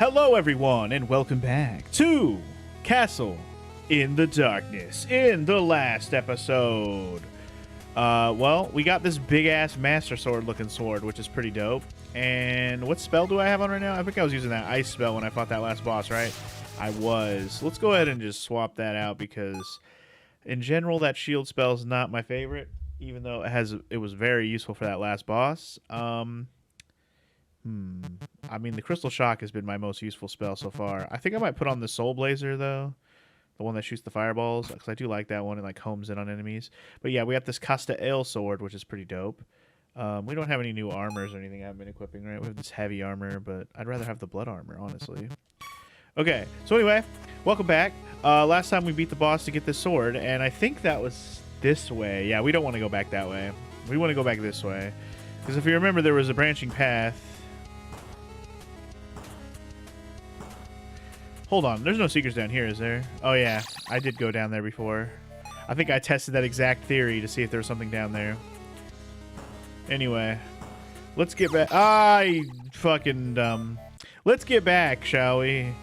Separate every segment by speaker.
Speaker 1: Hello everyone and welcome back to Castle in the Darkness. In the last episode, well, we got this big ass master sword looking sword, which is pretty dope. And what spell do I have on right now? I think I was using that ice spell when I fought that last boss, right? I was. Let's go ahead and just swap that out because in general that shield spell is not my favorite, even though it was very useful for that last boss. I mean, the Crystal Shock has been my most useful spell so far. I think I might put on the Soul Blazer, though. The one that shoots the fireballs, because I do like that one and like homes in on enemies. But yeah, we have this Casta Ale sword, which is pretty dope. We don't have any new armors or anything I've been equipping, right? We have this heavy armor, but I'd rather have the blood armor, honestly. Okay, so anyway, welcome back. Last time we beat the boss to get this sword, and I think that was this way. Yeah, we don't want to go back that way. We want to go back this way. Because if you remember, there was a branching path. Hold on, there's no secrets down here, is there? Oh yeah, I did go down there before. I think I tested that exact theory to see if there was something down there. Anyway, let's get back. I fucking dumb. Let's get back, shall we?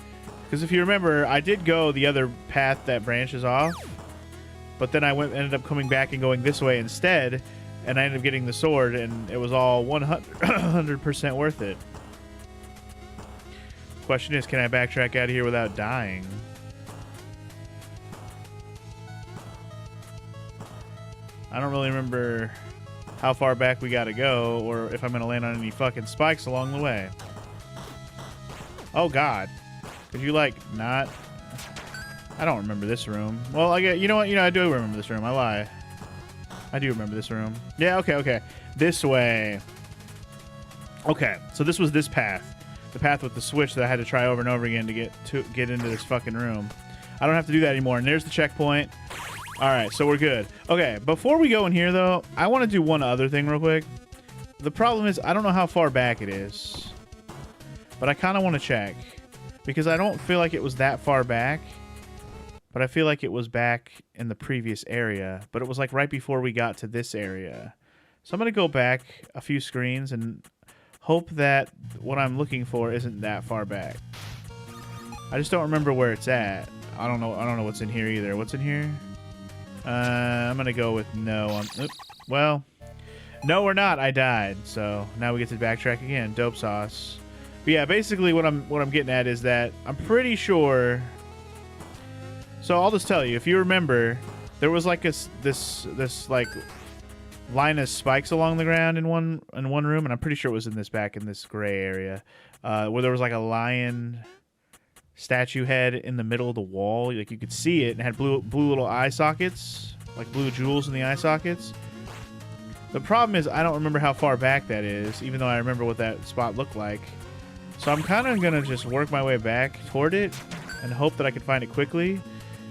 Speaker 1: Because if you remember, I did go the other path that branches off, but then I ended up coming back and going this way instead, and I ended up getting the sword, and it was all 100% worth it. Question is, can I backtrack out of here without dying? I don't really remember how far back we gotta go, or if I'm gonna land on any fucking spikes along the way. Oh god. Could you like not? I don't remember this room. Well, I get, you know what? You know, I do remember this room. I lie. I do remember this room. Yeah, okay. This way. Okay, so this was this path. The path with the switch that I had to try over and over again to get into this fucking room. I don't have to do that anymore. And there's the checkpoint. All right, so we're good. Okay, before we go in here, though, I want to do one other thing real quick. The problem is I don't know how far back it is. But I kind of want to check. Because I don't feel like it was that far back. But I feel like it was back in the previous area. But it was like right before we got to this area. So I'm going to go back a few screens and hope that what I'm looking for isn't that far back. I just don't remember where it's at. I don't know what's in here either. What's in here? I'm gonna go with no. Well, no, we're not. I died. So now we get to backtrack again. Dope sauce. But yeah, basically what I'm getting at is that I'm pretty sure. So I'll just tell you. If you remember, there was like this like line of spikes along the ground in one room, and I'm pretty sure it was in this gray area, where there was like a lion statue head in the middle of the wall. Like you could see it, and it had blue little eye sockets, like blue jewels in the eye sockets. The problem is I don't remember how far back that is, even though I remember what that spot looked like. So I'm kind of gonna just work my way back toward it and hope that I can find it quickly,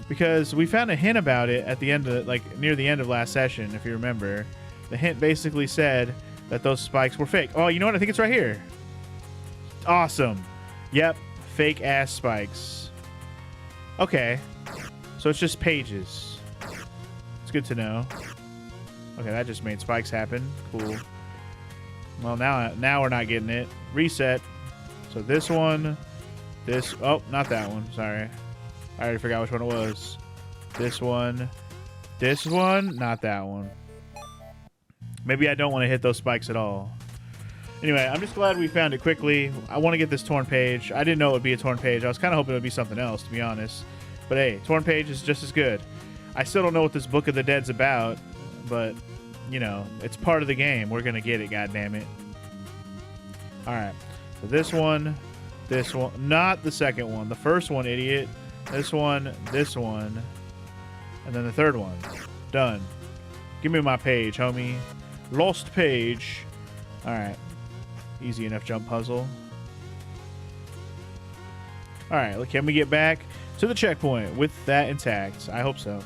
Speaker 1: because we found a hint about it at the end of near the end of last session, if you remember. The hint basically said that those spikes were fake. Oh, you know what? I think it's right here. Awesome. Yep. Fake ass spikes. Okay. So it's just pages. It's good to know. Okay, that just made spikes happen. Cool. Well, now we're not getting it. Reset. So this one. This. Oh, not that one. Sorry. I already forgot which one it was. This one. This one. Not that one. Maybe I don't want to hit those spikes at all. Anyway, I'm just glad we found it quickly. I want to get this torn page. I didn't know it would be a torn page. I was kind of hoping it would be something else, to be honest. But hey, torn page is just as good. I still don't know what this Book of the Dead's about, but, you know, it's part of the game. We're going to get it, goddammit. Alright, so this one, not the second one. The first one, idiot. This one, and then the third one. Done. Give me my page, homie. Lost page. Alright. Easy enough jump puzzle. Alright, can we get back to the checkpoint with that intact? I hope so.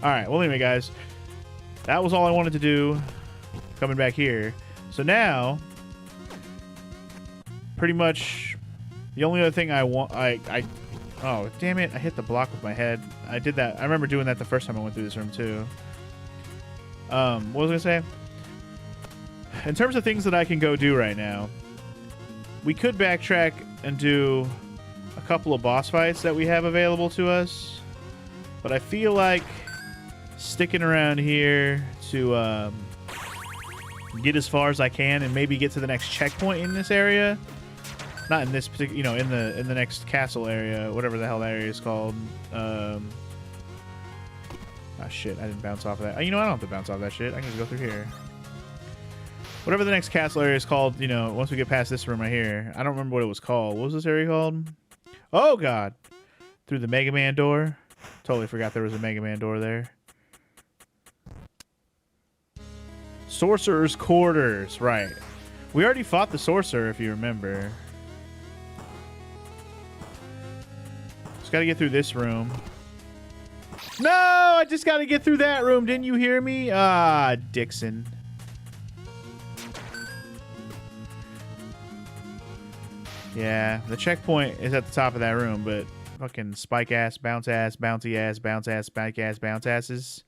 Speaker 1: Alright, well anyway guys, that was all I wanted to do coming back here. So now, pretty much the only other thing I want, oh damn it, I hit the block with my head. I did that, I remember doing that the first time I went through this room too. What was I gonna say? In terms of things that I can go do right now, we could backtrack and do a couple of boss fights that we have available to us, but I feel like sticking around here to get as far as I can and maybe get to the next checkpoint in this area. Not in this particular, you know, in the next castle area, whatever the hell that area is called. Ah, shit, I didn't bounce off of that. You know, I don't have to bounce off that shit. I can just go through here. Whatever the next castle area is called, you know, once we get past this room right here. I don't remember what it was called. What was this area called? Oh, God. Through the Mega Man door. Totally forgot there was a Mega Man door there. Sorcerer's Quarters. Right. We already fought the Sorcerer, if you remember. Just got to get through this room. No! I just got to get through that room. Didn't you hear me? Ah, Dixon. Yeah, the checkpoint is at the top of that room, but fucking spike ass, bounce ass, bouncy ass, bounce ass, spike ass, bounce asses.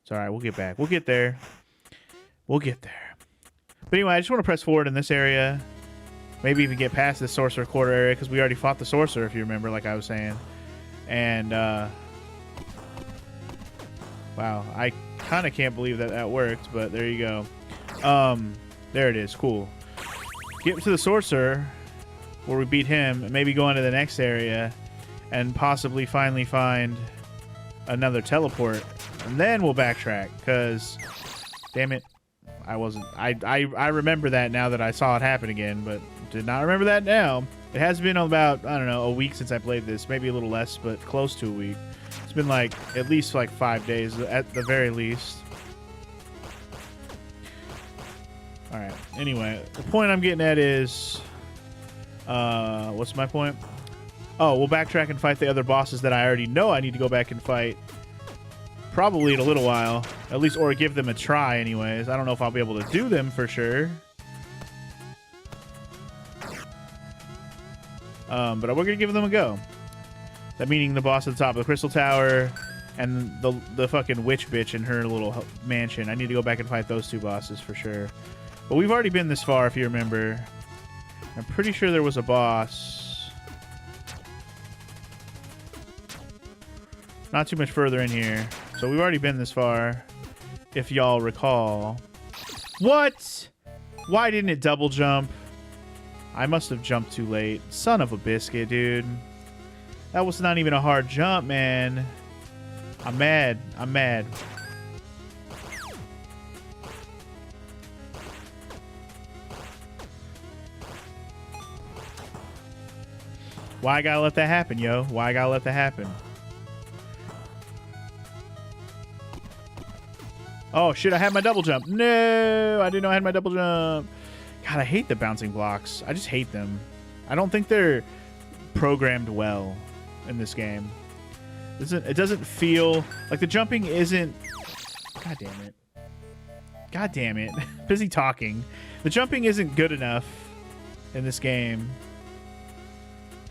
Speaker 1: It's alright, we'll get back. We'll get there. We'll get there. But anyway, I just want to press forward in this area. Maybe even get past this Sorcerer Quarter area, because we already fought the Sorcerer, if you remember, like I was saying. And, wow, I kind of can't believe that that worked, but there you go. There it is. Cool. Get to the Sorcerer, where we beat him, and maybe go into the next area, and possibly finally find another teleport. And then we'll backtrack, because, damn it, I remember that now that I saw it happen again, but did not remember that now. It has been about, I don't know, a week since I played this. Maybe a little less, but close to a week. It's been like, at least like 5 days, at the very least. Alright, anyway, the point I'm getting at is... what's my point? Oh, we'll backtrack and fight the other bosses that I already know I need to go back and fight. Probably in a little while. At least, or give them a try anyways. I don't know if I'll be able to do them for sure. But we're going to give them a go. That meaning the boss at the top of the Crystal Tower and the fucking witch bitch in her little mansion. I need to go back and fight those two bosses for sure. But we've already been this far, if you remember. I'm pretty sure there was a boss. Not too much further in here. So we've already been this far, if y'all recall. What? Why didn't it double jump? I must have jumped too late. Son of a biscuit, dude. That was not even a hard jump, man. I'm mad. I'm mad. Why I gotta let that happen, yo? Why I gotta let that happen? Oh, shit, I had my double jump. No, I didn't know I had my double jump. God, I hate the bouncing blocks. I just hate them. I don't think they're programmed well in this game. It doesn't feel... Like, the jumping isn't... God damn it. God damn it. Busy talking. The jumping isn't good enough in this game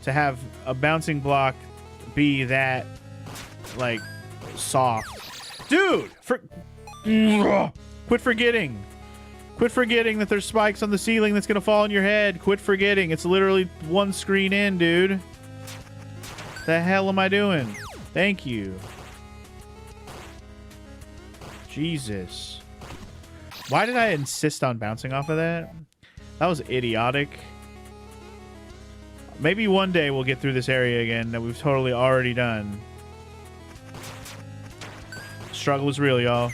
Speaker 1: to have a bouncing block be that, like, soft. Dude! Quit forgetting. Quit forgetting that there's spikes on the ceiling that's gonna fall on your head. Quit forgetting. It's literally one screen in, dude. The hell am I doing? Thank you. Jesus. Why did I insist on bouncing off of that? That was idiotic. Maybe one day we'll get through this area again that we've totally already done. Struggle is real, y'all.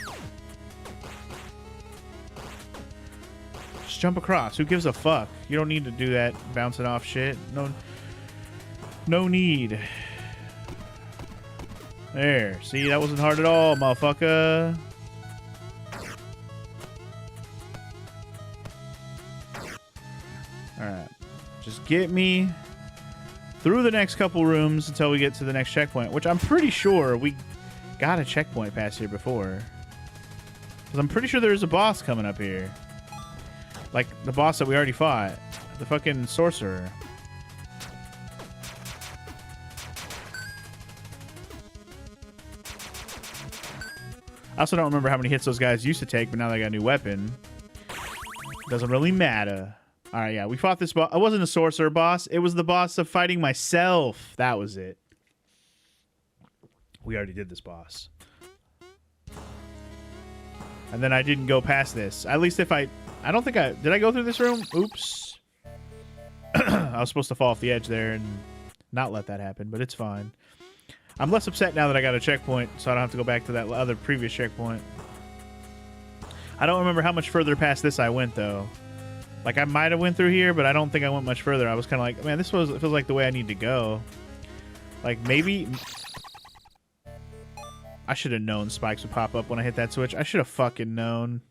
Speaker 1: Just jump across. Who gives a fuck? You don't need to do that bouncing off shit. No need. There. See, that wasn't hard at all, motherfucker. Alright. Just get me through the next couple rooms until we get to the next checkpoint, which I'm pretty sure we got a checkpoint past here before. Because I'm pretty sure there's a boss coming up here. Like the boss that we already fought. The fucking sorcerer. I also don't remember how many hits those guys used to take, but now they got a new weapon. Doesn't really matter. All right, yeah, we fought this boss. It wasn't a sorcerer boss. It was the boss of fighting myself. That was it. We already did this boss. And then I didn't go past this. At least if I don't think I... Did I go through this room? Oops. I was supposed to fall off the edge there and not let that happen, but it's fine. I'm less upset now that I got a checkpoint, so I don't have to go back to that other previous checkpoint. I don't remember how much further past this I went, though. Like, I might have went through here, but I don't think I went much further. I was kind of like, man, this feels like the way I need to go. Like, maybe... I should have known spikes would pop up when I hit that switch. I should have fucking known.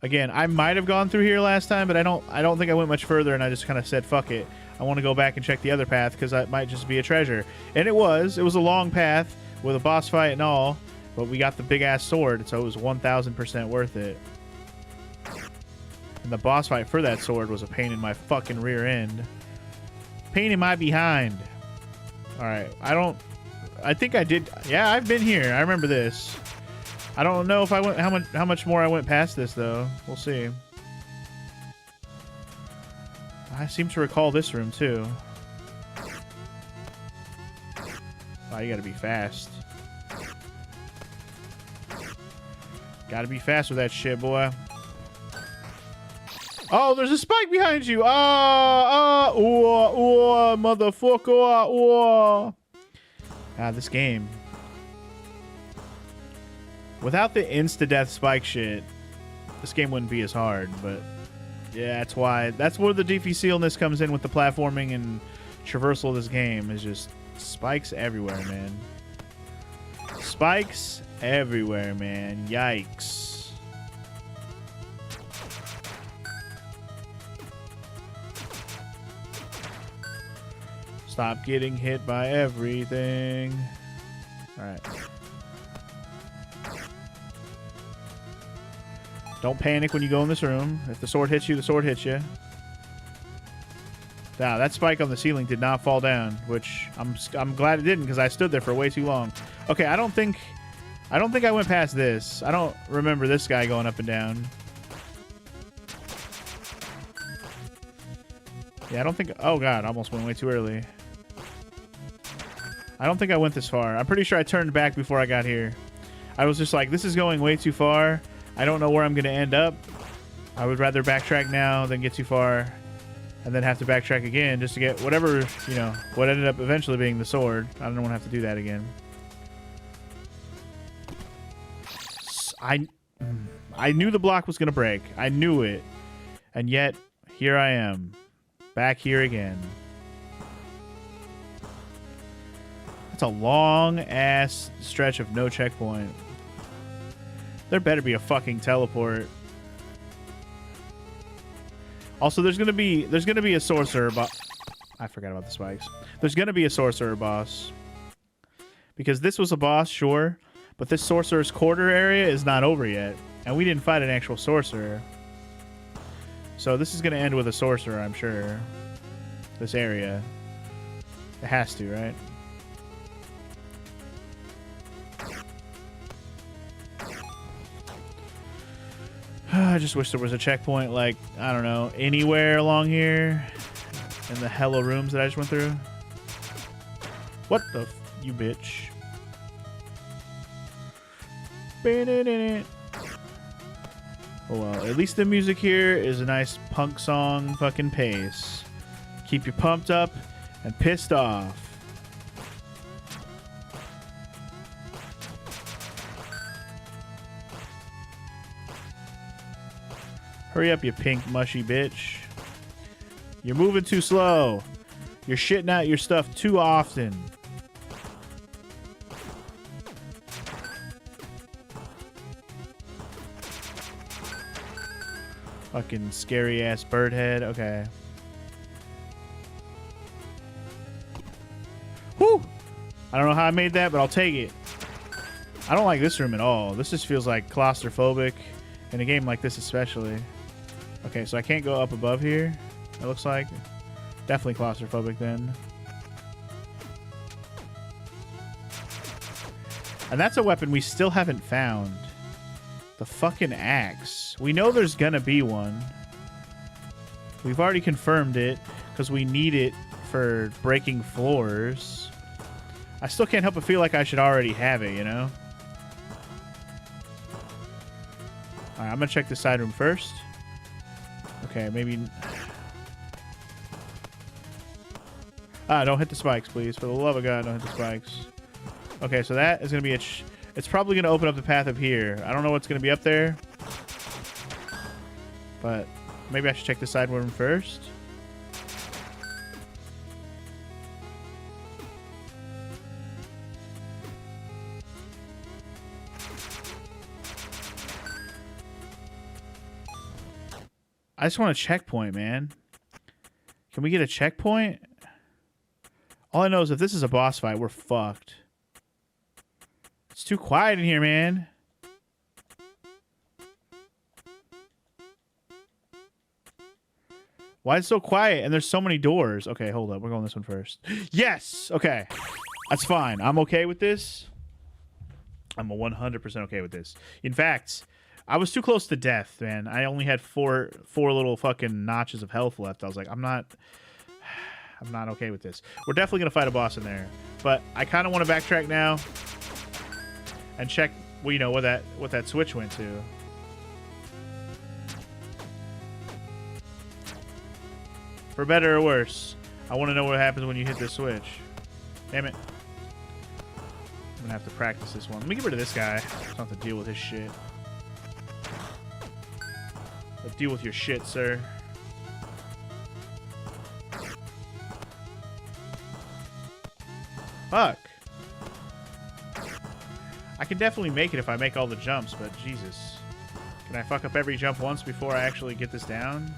Speaker 1: Again, I might have gone through here last time, but I don't think I went much further, and I just kind of said, fuck it. I want to go back and check the other path, because that might just be a treasure. And it was. It was a long path with a boss fight and all, but we got the big-ass sword, so it was 1,000% worth it. And the boss fight for that sword was a pain in my fucking rear end. Pain in my behind. Alright, I think I did. Yeah, I've been here. I remember this. I don't know if I went how much more I went past this though. We'll see. I seem to recall this room too. Wow, you gotta be fast. Gotta be fast with that shit, boy. Oh, there's a spike behind you. Motherfucker. This game. Without the insta-death spike shit, this game wouldn't be as hard, but yeah, that's why. That's where the difficileness comes in with the platforming and traversal of this game, is just spikes everywhere, man. Spikes everywhere, man. Yikes. Stop getting hit by everything. Alright. Don't panic when you go in this room. If the sword hits you, the sword hits you. Wow, that spike on the ceiling did not fall down, which I'm glad it didn't, because I stood there for way too long. Okay, I don't think I went past this. I don't remember this guy going up and down. Yeah, I don't think... Oh, God, I almost went way too early. I don't think I went this far. I'm pretty sure I turned back before I got here. I was just like, this is going way too far. I don't know where I'm going to end up. I would rather backtrack now than get too far and then have to backtrack again just to get whatever, you know, what ended up eventually being the sword. I don't want to have to do that again. I knew the block was going to break. I knew it. And yet, here I am. Back here again. That's a long-ass stretch of no checkpoint. There better be a fucking teleport. Also, there's gonna be a sorcerer boss. I forgot about the spikes. There's gonna be a sorcerer boss. Because this was a boss, sure, but this sorcerer's quarter area is not over yet. And we didn't fight an actual sorcerer. So this is gonna end with a sorcerer, I'm sure. This area. It has to, right? I just wish there was a checkpoint, like, I don't know, anywhere along here in the hella rooms that I just went through. What the you bitch. Oh well, at least the music here is a nice punk song fucking pace. Keep you pumped up and pissed off. Hurry up, you pink mushy bitch. You're moving too slow. You're shitting out your stuff too often. Fucking scary ass bird head. Okay. Whew! I don't know how I made that, but I'll take it. I don't like this room at all. This just feels like claustrophobic. In a game like this especially. Okay, so I can't go up above here, it looks like. Definitely claustrophobic then. And that's a weapon we still haven't found. The fucking axe. We know there's gonna be one. We've already confirmed it because we need it for breaking floors. I still can't help but feel like I should already have it, you know? Alright, I'm gonna check the side room first. Okay, maybe... don't hit the spikes, please. For the love of God, don't hit the spikes. Okay, so that is gonna be a... It's probably gonna open up the path up here. I don't know what's gonna be up there. But maybe I should check the side room first. I just want a checkpoint, man. Can we get a checkpoint? All I know is if this is a boss fight, we're fucked. It's too quiet in here, man. Why is it so quiet? And there's so many doors. Okay, hold up. We're going this one first. Yes! Okay. That's fine. I'm okay with this. I'm 100% okay with this. In fact... I was too close to death, man. I only had four little fucking notches of health left. I was like, I'm not okay with this. We're definitely gonna fight a boss in there, but I kind of want to backtrack now and check, well, you know, what that switch went to. For better or worse, I want to know what happens when you hit this switch. Damn it! I'm gonna have to practice this one. Let me get rid of this guy. I don't have to deal with his shit. Deal with your shit, sir. Fuck. I can definitely make it if I make all the jumps, but Jesus. Can I fuck up every jump once before I actually get this down?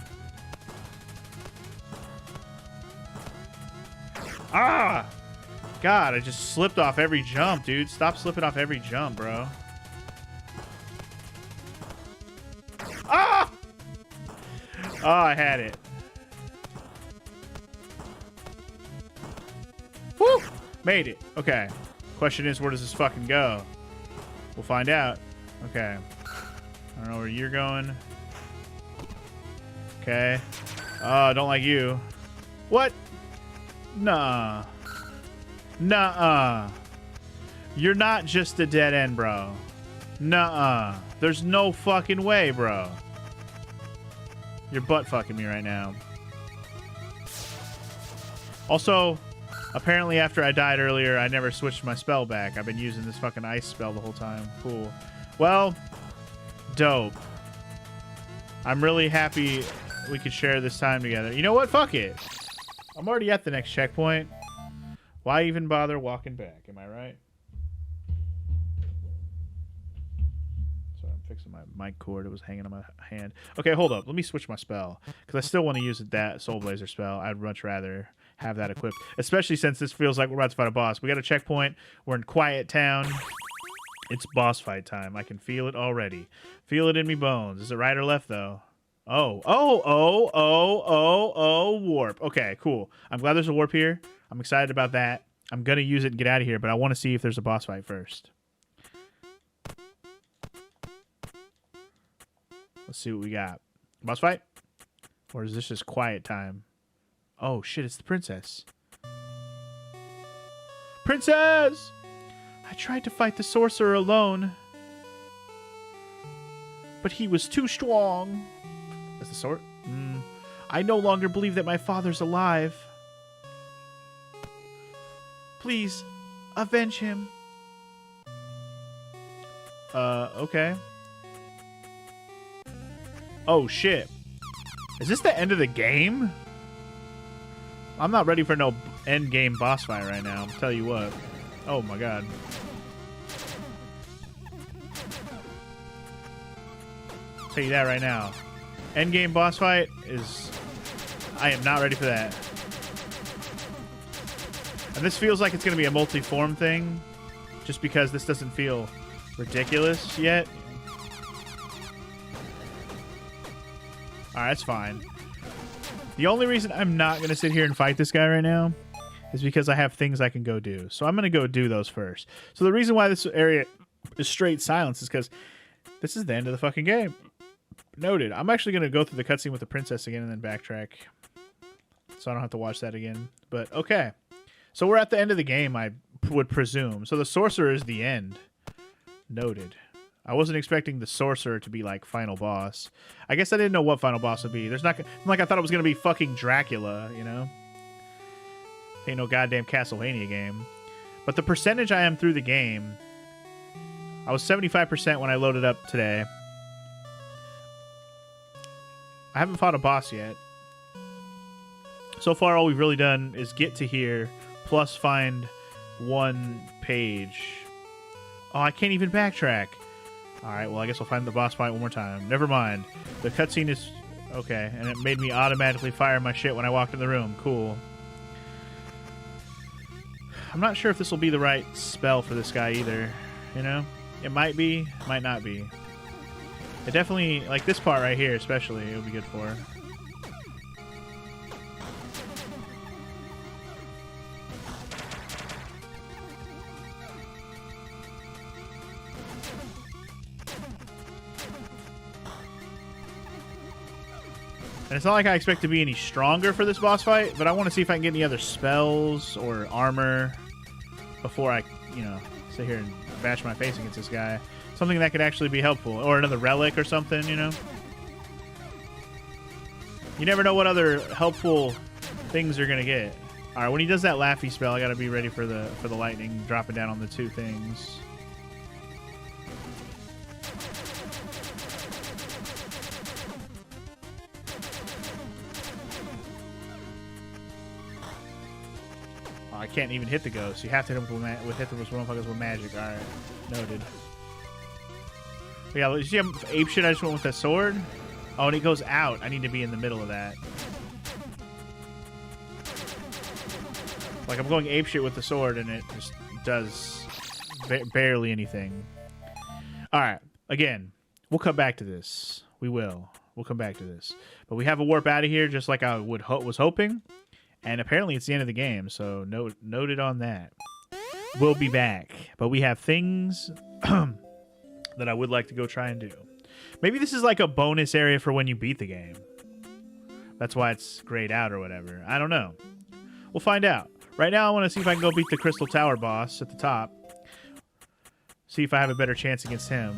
Speaker 1: Ah! God, I just slipped off every jump, dude. Stop slipping off every jump, bro. Ah! Oh, I had it. Woo! Made it. Okay. Question is, where does this fucking go? We'll find out. Okay. I don't know where you're going. Okay. Oh, I don't like you. What? Nah. Nuh-uh. You're not just a dead end, bro. Nuh-uh. There's no fucking way, bro. You're butt fucking me right now. Also, apparently after I died earlier, I never switched my spell back. I've been using this fucking ice spell the whole time. Cool. Well, dope. I'm really happy we could share this time together. You know what? Fuck it. I'm already at the next checkpoint. Why even bother walking back? Am I right? Sorry, I'm fixing my mic cord. It was hanging on my hand. Okay, hold up. Let me switch my spell. Because I still want to use that Soul Blazer spell. I'd much rather have that equipped. Especially since this feels like we're about to fight a boss. We got a checkpoint. We're in Quiet Town. It's boss fight time. I can feel it already. Feel it in me bones. Is it right or left, though? Oh, warp. Okay, cool. I'm glad there's a warp here. I'm excited about that. I'm going to use it and get out of here, but I want to see if there's a boss fight first. Let's see what we got. Boss fight? Or is this just quiet time? Oh, shit, it's the princess. Princess! I tried to fight the sorcerer alone, but he was too strong. That's the sword? I no longer believe that my father's alive. Please, avenge him. Okay. Oh, shit. Is this the end of the game? I'm not ready for no end game boss fight right now. I'll tell you what. Oh, my God. I'll tell you that right now. End game boss fight is... I am not ready for that. And this feels like it's going to be a multi-form thing. Just because this doesn't feel ridiculous yet. Alright, that's fine. The only reason I'm not going to sit here and fight this guy right now is because I have things I can go do. So I'm going to go do those first. So the reason why this area is straight silence is because this is the end of the fucking game. Noted. I'm actually going to go through the cutscene with the princess again and then backtrack. So I don't have to watch that again. But, okay. So we're at the end of the game, I would presume. So the sorcerer is the end. Noted. I wasn't expecting the sorcerer to be, like, final boss. I guess I didn't know what final boss would be. There's not... Like, I thought it was going to be fucking Dracula, you know? Ain't no goddamn Castlevania game. But the percentage I am through the game... I was 75% when I loaded up today. I haven't fought a boss yet. So far, all we've really done is get to here, plus find one page. Oh, I can't even backtrack. Alright, well, I guess I'll find the boss fight one more time. Never mind. The cutscene is... Okay, and it made me automatically fire my shit when I walked in the room. Cool. I'm not sure if this will be the right spell for this guy either, you know? It might be, might not be. It definitely, like this part right here especially, it would be good for. And it's not like I expect to be any stronger for this boss fight, but I want to see if I can get any other spells or armor before I, you know, sit here and bash my face against this guy. Something that could actually be helpful. Or another relic or something, you know? You never know what other helpful things you're going to get. Alright, when he does that laughy spell, I got to be ready for the lightning dropping down on the two things. I can't even hit the ghost. You have to hit him with hit those motherfuckers with magic. Alright. Noted. But yeah, you see him ape shit I just went with that sword? Oh, and he goes out. I need to be in the middle of that. Like, I'm going ape shit with the sword, and it just does barely anything. Alright. Again, we'll come back to this. We will. We'll come back to this. But we have a warp out of here, just like I was hoping. And apparently it's the end of the game, so noted on that. We'll be back. But we have things that I would like to go try and do. Maybe this is like a bonus area for when you beat the game. That's why it's grayed out or whatever. I don't know. We'll find out. Right now I want to see if I can go beat the Crystal Tower boss at the top. See if I have a better chance against him.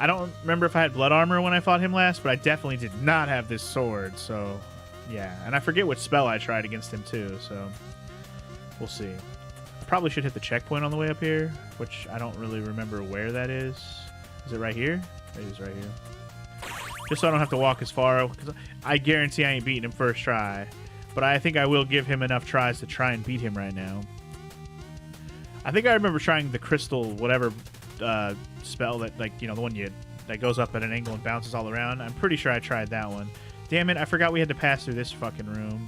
Speaker 1: I don't remember if I had blood armor when I fought him last, but I definitely did not have this sword, so... Yeah, and I forget which spell I tried against him too, so we'll see. I probably should hit the checkpoint on the way up here, which I don't really remember where that is. Is it right here? It is right here. Just so I don't have to walk as far, because I guarantee I ain't beating him first try. But I think I will give him enough tries to try and beat him right now. I think I remember trying the crystal whatever spell that, like, you know, the one that goes up at an angle and bounces all around. I'm pretty sure I tried that one. Damn it, I forgot we had to pass through this fucking room.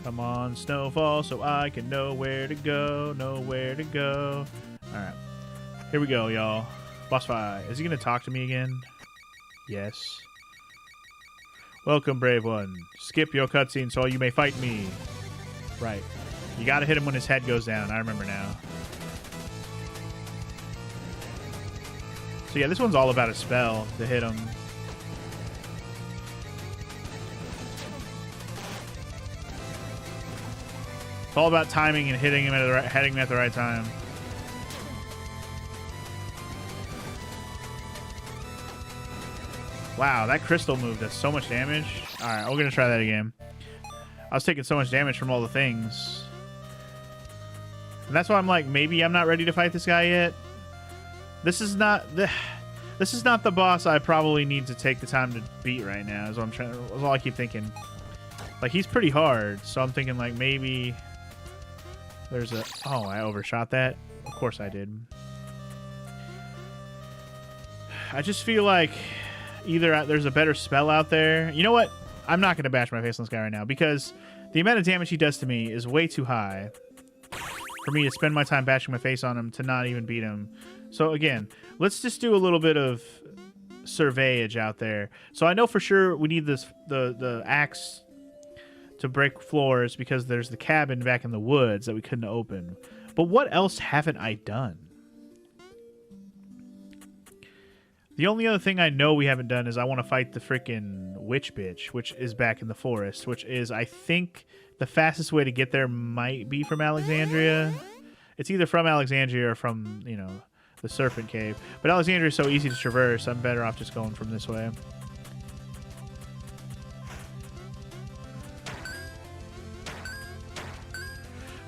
Speaker 1: Come on, Snowfall, so I can know where to go, Alright. Here we go, y'all. Boss fight. Is he gonna talk to me again? Yes. Welcome, brave one. Skip your cutscene so you may fight me. Right. You gotta hit him when his head goes down. I remember now. So yeah, this one's all about a spell to hit him. It's all about timing and hitting him at the right time. Wow, that crystal move does so much damage. All right, we're gonna try that again. I was taking so much damage from all the things, and that's why I'm like, maybe I'm not ready to fight this guy yet. This is not the boss I probably need to take the time to beat right now. Is what I'm trying. Is all I keep thinking. Like, he's pretty hard, so I'm thinking like maybe there's a. Oh, I overshot that. Of course I did. I just feel like either there's a better spell out there. You know what? I'm not gonna bash my face on this guy right now because the amount of damage he does to me is way too high for me to spend my time bashing my face on him to not even beat him. So again, let's just do a little bit of surveyage out there. So I know for sure we need this the axe to break floors because there's the cabin back in the woods that we couldn't open. But what else haven't I done? The only other thing I know we haven't done is I want to fight the freaking witch bitch, which is back in the forest, which is, I think, the fastest way to get there might be from Alexandria. It's either from Alexandria or from, you know, the Serpent Cave. But Alexandria is so easy to traverse, I'm better off just going from this way.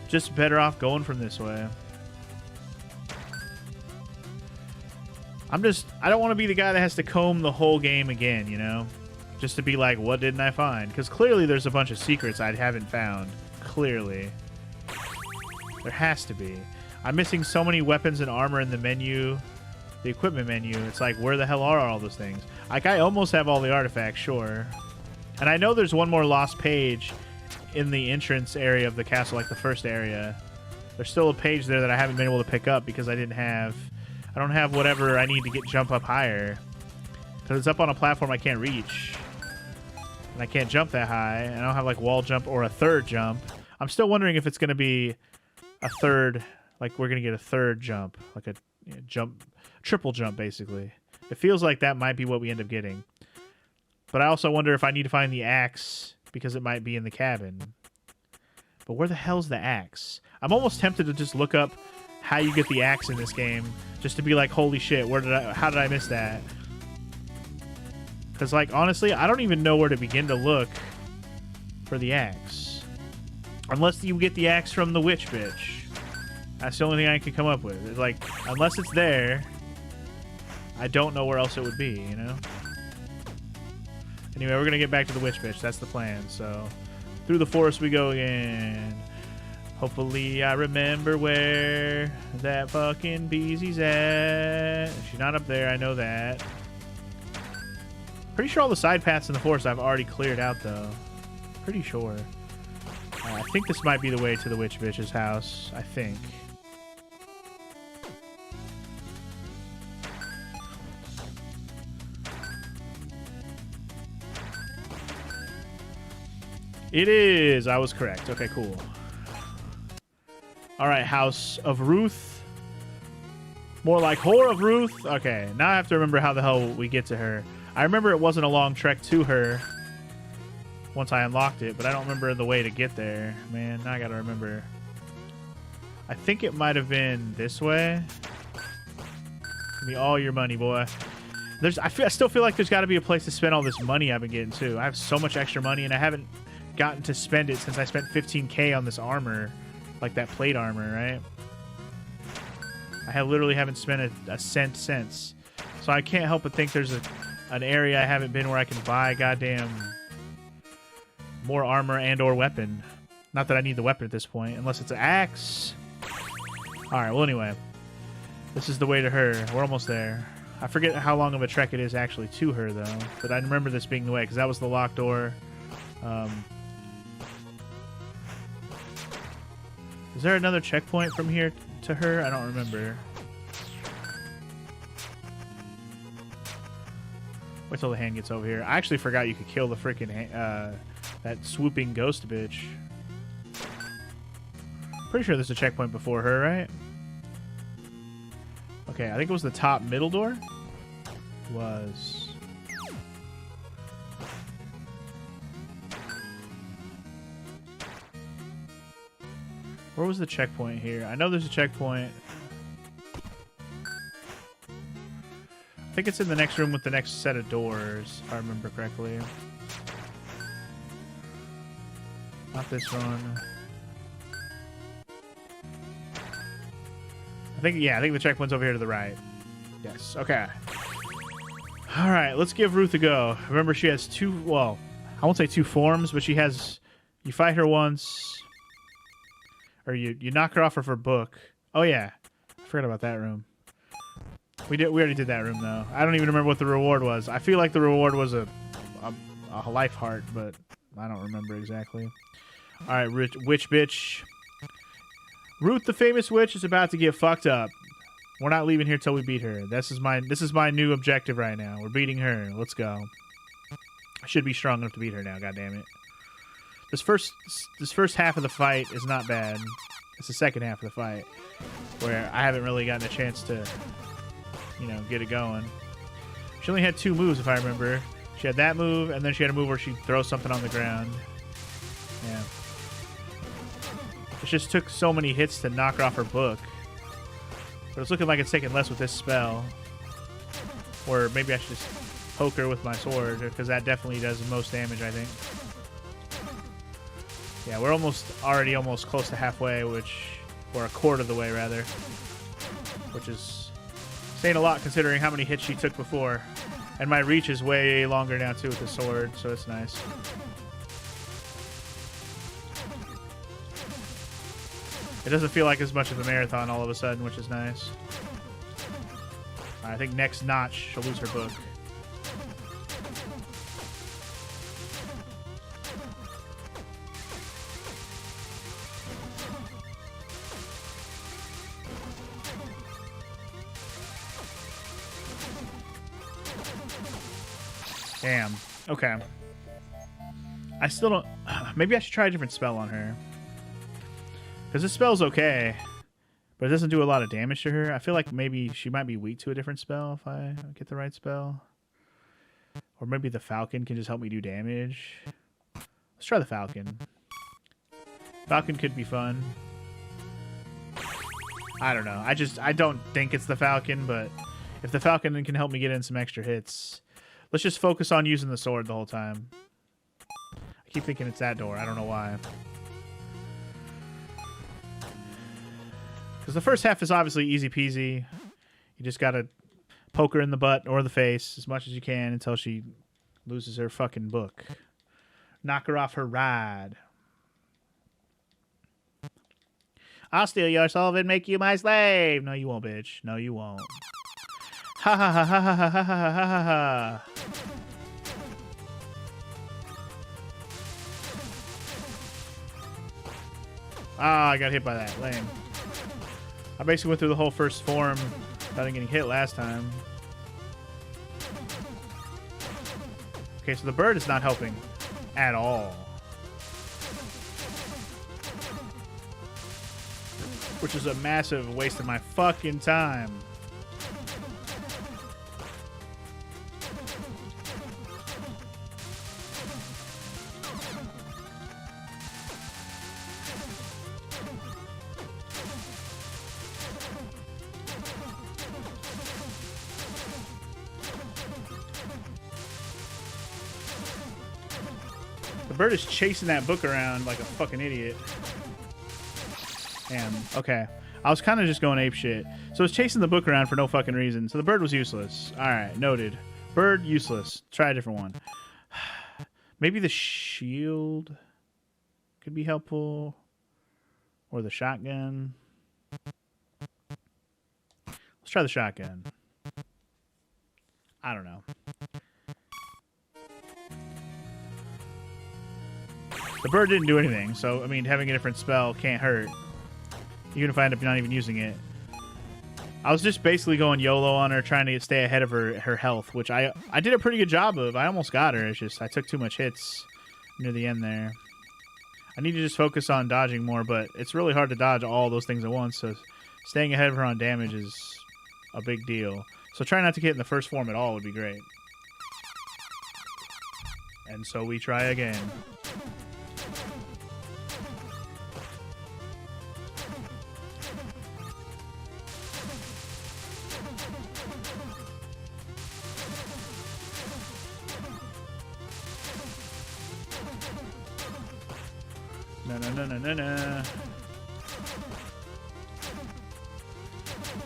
Speaker 1: Just better off going from this way. I don't want to be the guy that has to comb the whole game again, you know? Just to be like, what didn't I find? Because clearly there's a bunch of secrets I haven't found. Clearly. There has to be. I'm missing so many weapons and armor in the menu, the equipment menu. It's like, where the hell are all those things? Like, I almost have all the artifacts, sure. And I know there's one more lost page in the entrance area of the castle, like the first area. There's still a page there that I haven't been able to pick up because I don't have whatever I need to jump up higher. Because it's up on a platform I can't reach. And I can't jump that high. And I don't have like wall jump or a third jump. I'm still wondering if it's going to be a third, like we're going to get a third jump. Like a triple jump basically. It feels like that might be what we end up getting. But I also wonder if I need to find the axe because it might be in the cabin. But where the hell's the axe? I'm almost tempted to just look up how you get the axe in this game, just to be like, holy shit, how did I miss that? Because, like, honestly, I don't even know where to begin to look for the axe. Unless you get the axe from the witch bitch. That's the only thing I can come up with. It's like, unless it's there, I don't know where else it would be, you know? Anyway, we're going to get back to the witch bitch. That's the plan, so through the forest we go again. Hopefully I remember where that fucking Beezy's at. She's not up there, I know that. Pretty sure all the side paths in the forest I've already cleared out, though. Pretty sure. I think this might be the way to the witch bitch's house. I think. It is. I was correct. Okay, cool. All right, House of Ruth. More like Whore of Ruth. Okay, now I have to remember how the hell we get to her. I remember it wasn't a long trek to her once I unlocked it, but I don't remember the way to get there. Man, now I gotta remember. I think it might have been this way. Give me all your money, boy. I still feel like there's got to be a place to spend all this money I've been getting, too. I have so much extra money, and I haven't gotten to spend it since I spent 15K on this armor. Like that plate armor, right? I literally haven't spent a cent since. So I can't help but think there's an area I haven't been where I can buy goddamn more armor and or weapon. Not that I need the weapon at this point, unless it's an axe. Alright, well anyway. This is the way to her. We're almost there. I forget how long of a trek it is actually to her, though. But I remember this being the way, because that was the locked door. Is there another checkpoint from here to her? I don't remember. Wait till the hand gets over here. I actually forgot you could kill the freaking that swooping ghost bitch. Pretty sure there's a checkpoint before her, right? Okay, I think it was the top middle door. Was. Where was the checkpoint here? I know there's a checkpoint. I think it's in the next room with the next set of doors, if I remember correctly. Not this one. I think the checkpoint's over here to the right. Yes, okay. All right, let's give Ruth a go. Remember, she has two, well, I won't say two forms, but she has, you fight her once, or you knock her off of her book. Oh, yeah. I forgot about that room. We already did that room, though. I don't even remember what the reward was. I feel like the reward was a life heart, but I don't remember exactly. All right, witch bitch. Ruth, the famous witch, is about to get fucked up. We're not leaving here till we beat her. This is my new objective right now. We're beating her. Let's go. I should be strong enough to beat her now, goddammit. This first half of the fight is not bad. It's the second half of the fight where I haven't really gotten a chance to, you know, get it going. She only had 2 moves, if I remember. She had that move, and then she had a move where she throws something on the ground. Yeah. It just took so many hits to knock her off her book. But it's looking like it's taking less with this spell. Or maybe I should just poke her with my sword, because that definitely does the most damage, I think. Yeah, we're already almost close to halfway, or a quarter of the way, rather. Which is saying a lot considering how many hits she took before. And my reach is way longer now, too, with the sword, so it's nice. It doesn't feel like as much of a marathon all of a sudden, which is nice. I think next notch, she'll lose her book. Damn. Okay. I still don't... Maybe I should try a different spell on her. Because this spell's okay, but it doesn't do a lot of damage to her. I feel like maybe she might be weak to a different spell if I get the right spell. Or maybe the Falcon can just help me do damage. Let's try the Falcon. Falcon could be fun. I don't know. I don't think it's the Falcon, but if the Falcon can help me get in some extra hits... Let's just focus on using the sword the whole time. I keep thinking it's that door. I don't know why. Because the first half is obviously easy peasy. You just gotta poke her in the butt or the face as much as you can until she loses her fucking book. Knock her off her ride. I'll steal your soul and make you my slave. No, you won't, bitch. No, you won't. Ha ha ha ha ha ha ha ha ha ha. Ah, I got hit by that. Lame. I basically went through the whole first form without getting hit last time. Okay, so the bird is not helping at all. Which is a massive waste of my fucking time. Bird is chasing that book around like a fucking idiot. Damn. Okay. I was kind of just going ape shit. So it's chasing the book around for no fucking reason. So the bird was useless. Alright, noted. Bird, useless. Try a different one. Maybe the shield could be helpful. Or the shotgun. Let's try the shotgun. I don't know. The bird didn't do anything, so, I mean, having a different spell can't hurt. Even if I end up not even using it. I was just basically going YOLO on her, trying to stay ahead of her health, which I did a pretty good job of. I almost got her. It's just I took too much hits near the end there. I need to just focus on dodging more, but it's really hard to dodge all those things at once, so staying ahead of her on damage is a big deal. So try not to get in the first form at all would be great. And so we try again. No.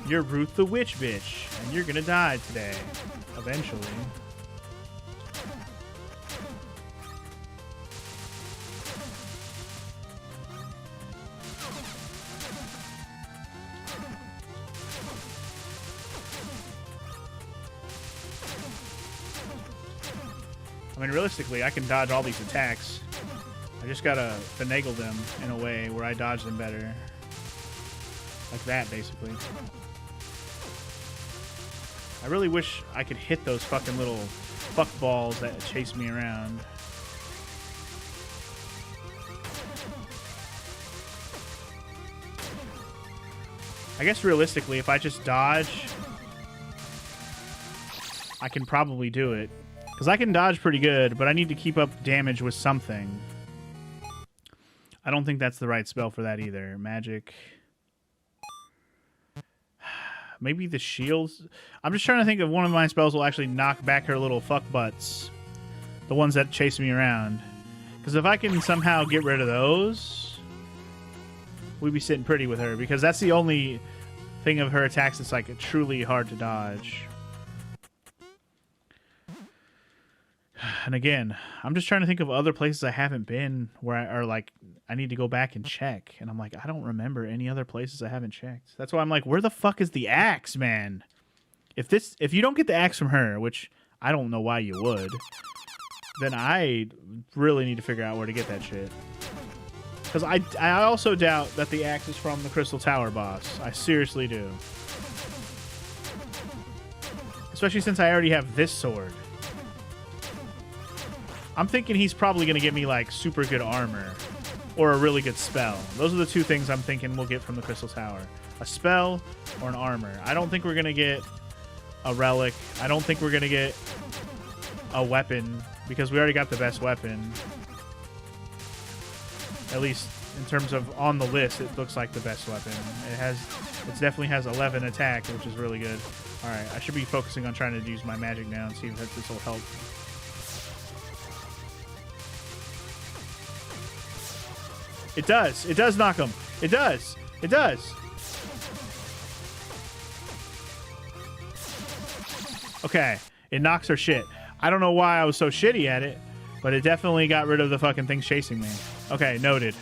Speaker 1: You're Ruth the Witch Bitch, and you're gonna die today. Eventually. I mean, realistically, I can dodge all these attacks. I just gotta finagle them in a way where I dodge them better. Like that, basically. I really wish I could hit those fucking little fuck balls that chase me around. I guess realistically, if I just dodge, I can probably do it. Because I can dodge pretty good, but I need to keep up damage with something. I don't think that's the right spell for that either. Magic. Maybe the shields. I'm just trying to think if one of my spells will actually knock back her little fuck butts. The ones that chase me around. Because if I can somehow get rid of those, we'd be sitting pretty with her. Because that's the only thing of her attacks that's like truly hard to dodge. And again, I'm just trying to think of other places I haven't been where I need to go back and check. And I'm like, I don't remember any other places I haven't checked. That's why I'm like, where the fuck is the axe, man? If you don't get the axe from her, which I don't know why you would, then I really need to figure out where to get that shit. Because I also doubt that the axe is from the Crystal Tower boss. I seriously do. Especially since I already have this sword. I'm thinking he's probably going to give me, like, super good armor. Or a really good spell. Those are the two things I'm thinking we'll get from the Crystal Tower. A spell or an armor. I don't think we're going to get a relic. I don't think we're going to get a weapon. Because we already got the best weapon. At least in terms of on the list, it looks like the best weapon. It definitely has 11 attack, which is really good. Alright, I should be focusing on trying to use my magic now and see if this will help. It does. It does knock him. It does. It does. Okay. It knocks her shit. I don't know why I was so shitty at it, but it definitely got rid of the fucking things chasing me. Okay, noted.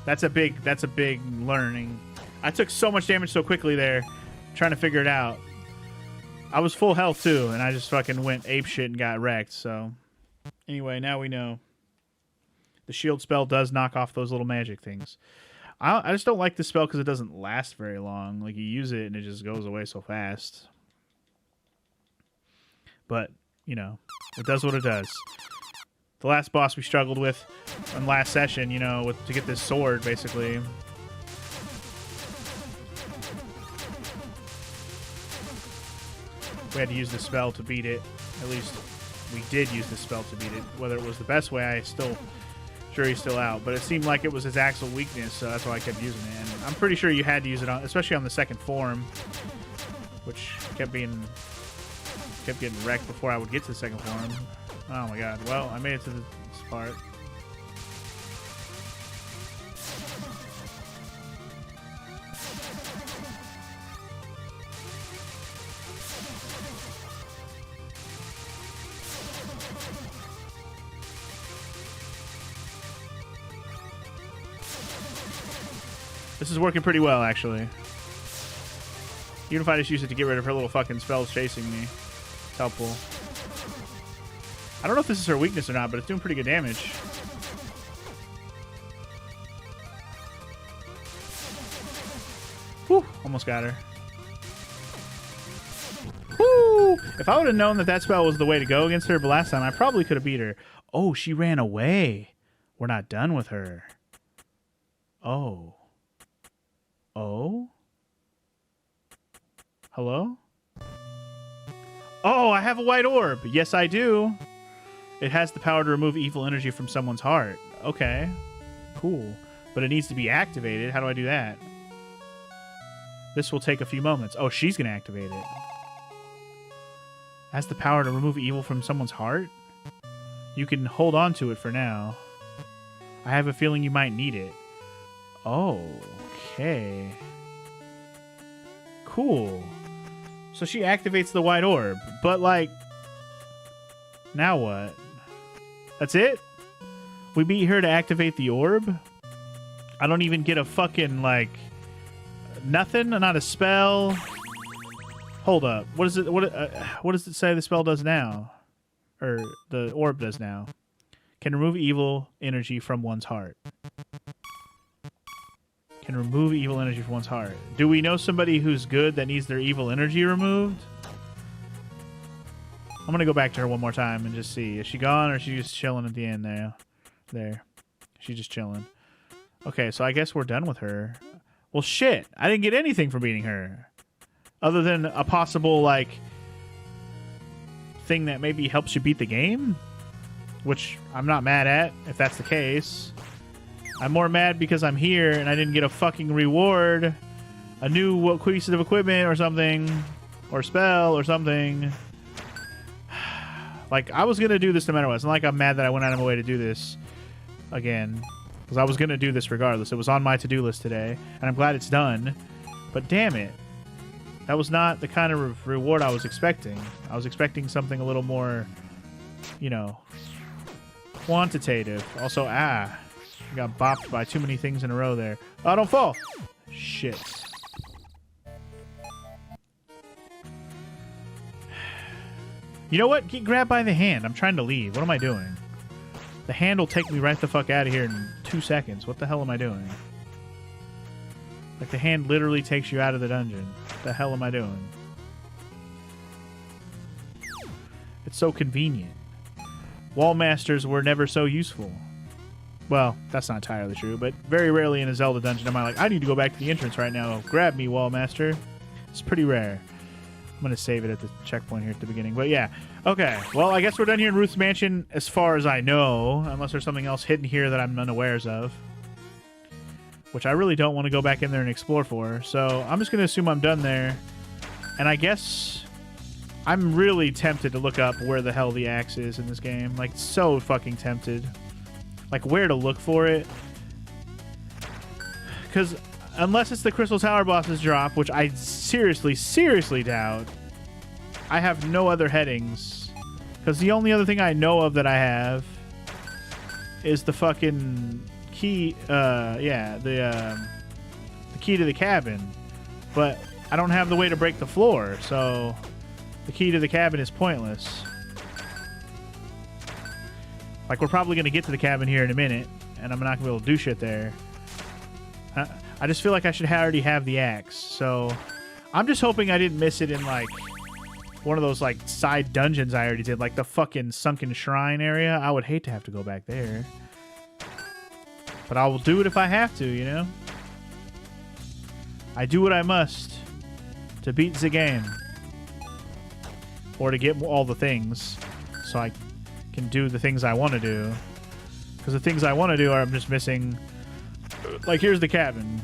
Speaker 1: That's a big learning. I took so much damage so quickly there, trying to figure it out. I was full health too, and I just fucking went apeshit and got wrecked, so. Anyway, now we know. The shield spell does knock off those little magic things. I just don't like this spell because it doesn't last very long. Like, you use it and it just goes away so fast. But, you know, it does what it does. The last boss we struggled with in last session, you know, to get this sword, basically. We had to use the spell to beat it. At least we did use the spell to beat it. Whether it was the best way, I still... Sure, he's still out, but it seemed like it was his actual weakness, so that's why I kept using it. And I'm pretty sure you had to use it on, especially on the second form, which kept getting wrecked before I would get to the second form. Oh my god! Well, I made it to this part. This is working pretty well, actually. Even if I just use it to get rid of her little fucking spells chasing me. It's helpful. I don't know if this is her weakness or not, but it's doing pretty good damage. Whew, almost got her. Woo! If I would have known that that spell was the way to go against her last time, I probably could have beat her. Oh, she ran away. We're not done with her. Oh. Oh? Hello? Oh, I have a white orb. Yes, I do. It has the power to remove evil energy from someone's heart. Okay. Cool. But it needs to be activated. How do I do that? This will take a few moments. Oh, she's going to activate it. It has the power to remove evil from someone's heart? You can hold on to it for now. I have a feeling you might need it. Oh, okay. Cool. So she activates the white orb, but like, now what? That's it? We beat her to activate the orb? I don't even get a fucking, like, nothing? Not a spell? Hold up. What is it? What does it say the spell does now? Or the orb does now? Can remove evil energy from one's heart. Can remove evil energy from one's heart. Do we know somebody who's good that needs their evil energy removed? I'm going to go back to her one more time and just see. Is she gone or is she just chilling at the end there? There. She's just chilling. Okay, so I guess we're done with her. Well, shit. I didn't get anything for beating her. Other than a possible, like, thing that maybe helps you beat the game. Which I'm not mad at, if that's the case. I'm more mad because I'm here and I didn't get a fucking reward. A new piece of equipment or something. Or spell or something. Like, I was going to do this no matter what. It's not like I'm mad that I went out of my way to do this again. Because I was going to do this regardless. It was on my to-do list today. And I'm glad it's done. But damn it. That was not the kind of reward I was expecting. I was expecting something a little more, you know, quantitative. Also, I got bopped by too many things in a row there. Oh, don't fall. Shit. You know what? Get grabbed by the hand. I'm trying to leave. What am I doing? The hand will take me right the fuck out of here in 2 seconds. What the hell am I doing? Like, the hand literally takes you out of the dungeon. What the hell am I doing? It's so convenient. Wall masters were never so useful. Well, that's not entirely true, but very rarely in a Zelda dungeon am I like, I need to go back to the entrance right now. Grab me, wall master. It's pretty rare. I'm going to save it at the checkpoint here at the beginning. But yeah. Okay. Well, I guess we're done here in Ruth's Mansion as far as I know. Unless there's something else hidden here that I'm unawares of. Which I really don't want to go back in there and explore for. So I'm just going to assume I'm done there. And I guess I'm really tempted to look up where the hell the axe is in this game. Like, so fucking tempted. Like, where to look for it. Because unless it's the Crystal Tower boss's drop, which I seriously doubt, I have no other headings. Because the only other thing I know of that I have is the fucking key, the key to the cabin. But I don't have the way to break the floor, so the key to the cabin is pointless. Like, we're probably going to get to the cabin here in a minute, and I'm not going to be able to do shit there. I just feel like I should already have the axe, so I'm just hoping I didn't miss it in, like, one of those, like, side dungeons I already did, like the fucking sunken shrine area. I would hate to have to go back there. But I will do it if I have to, you know? I do what I must to beat the game. Or to get all the things, so I can do the things I want to do. Because the things I want to do are I'm just missing. Like, here's the cabin.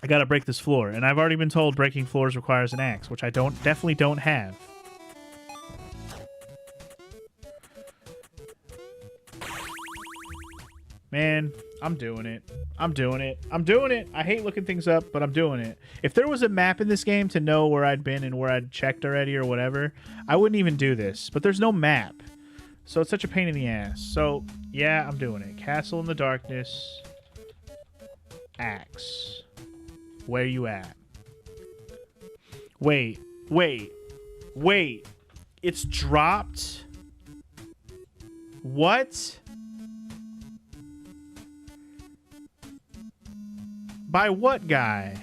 Speaker 1: I gotta break this floor. And I've already been told breaking floors requires an axe, which I definitely don't have. Man, I'm doing it. I'm doing it. I'm doing it. I hate looking things up, but I'm doing it. If there was a map in this game to know where I'd been and where I'd checked already or whatever, I wouldn't even do this. But there's no map. So it's such a pain in the ass. So, yeah, I'm doing it. Castle in the Darkness. Axe. Where you at? Wait. It's dropped? What? By what guy?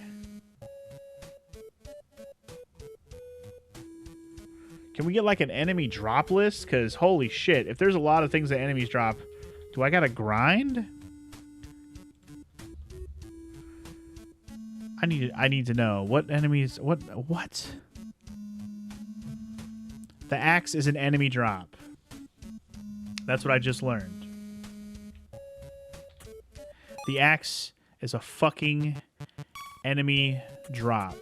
Speaker 1: Can we get like an enemy drop list? Because holy shit, if there's a lot of things that enemies drop, do I gotta grind? I need to know what enemies. What? The axe is an enemy drop. That's what I just learned. The axe is a fucking enemy drop.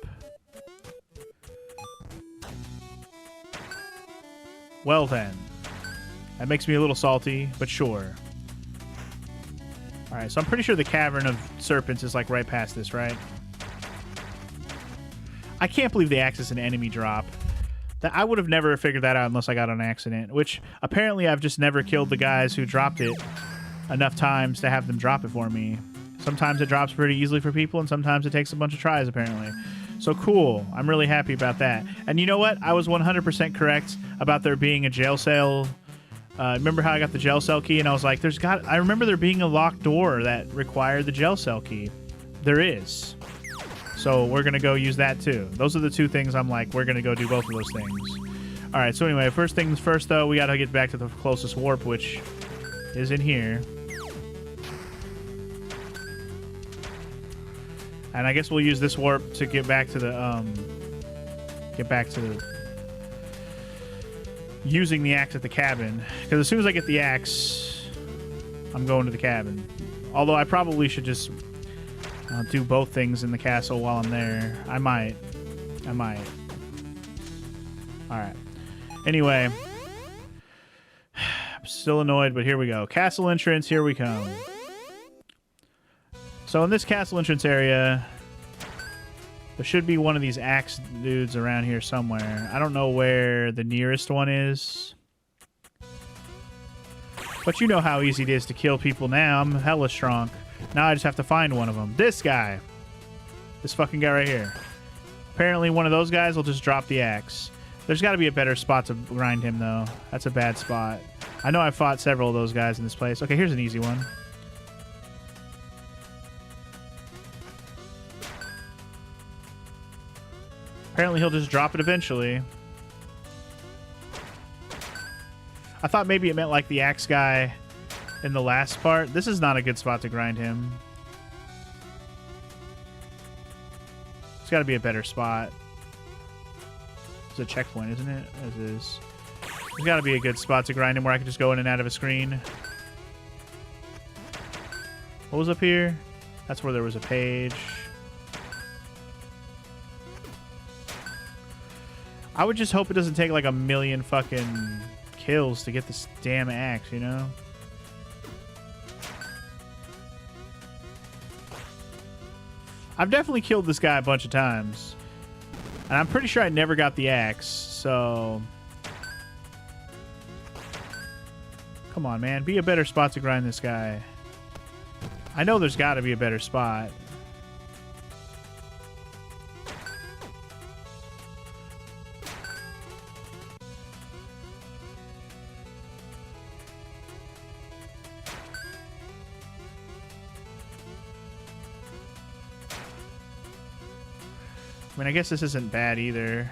Speaker 1: Well then. That makes me a little salty, but sure. Alright, so I'm pretty sure the Cavern of Serpents is like right past this, right? I can't believe the axe is an enemy drop. That I would have never figured that out unless I got on accident, which apparently I've just never killed the guys who dropped it enough times to have them drop it for me. Sometimes it drops pretty easily for people, and sometimes it takes a bunch of tries, apparently. So cool. I'm really happy about that. And you know what? I was 100% correct about there being a jail cell. Remember how I got the jail cell key? And I was like, I remember there being a locked door that required the jail cell key. There is. So we're going to go use that too. Those are the two things I'm like, we're going to go do both of those things. All right, so anyway, first things first, though, we got to get back to the closest warp, which is in here. And I guess we'll use this warp to get back to the using the axe at the cabin. Because as soon as I get the axe, I'm going to the cabin. Although I probably should just do both things in the castle while I'm there. I might. Alright. Anyway. I'm still annoyed, but here we go. Castle entrance, here we come. So in this castle entrance area, there should be one of these axe dudes around here somewhere. I don't know where the nearest one is. But you know how easy it is to kill people now. I'm hella strong. Now I just have to find one of them. This guy. This fucking guy right here. Apparently one of those guys will just drop the axe. There's got to be a better spot to grind him, though. That's a bad spot. I know I've fought several of those guys in this place. Okay, here's an easy one. Apparently he'll just drop it eventually. I thought maybe it meant like the axe guy in the last part. This is not a good spot to grind him. It's got to be a better spot. It's a checkpoint, isn't it? As is. There's got to be a good spot to grind him where I can just go in and out of a screen. What was up here? That's where there was a page. I would just hope it doesn't take like a million fucking kills to get this damn axe, you know? I've definitely killed this guy a bunch of times. And I'm pretty sure I never got the axe, so... Come on, man. Be a better spot to grind this guy. I know there's got to be a better spot. I mean, I guess this isn't bad either.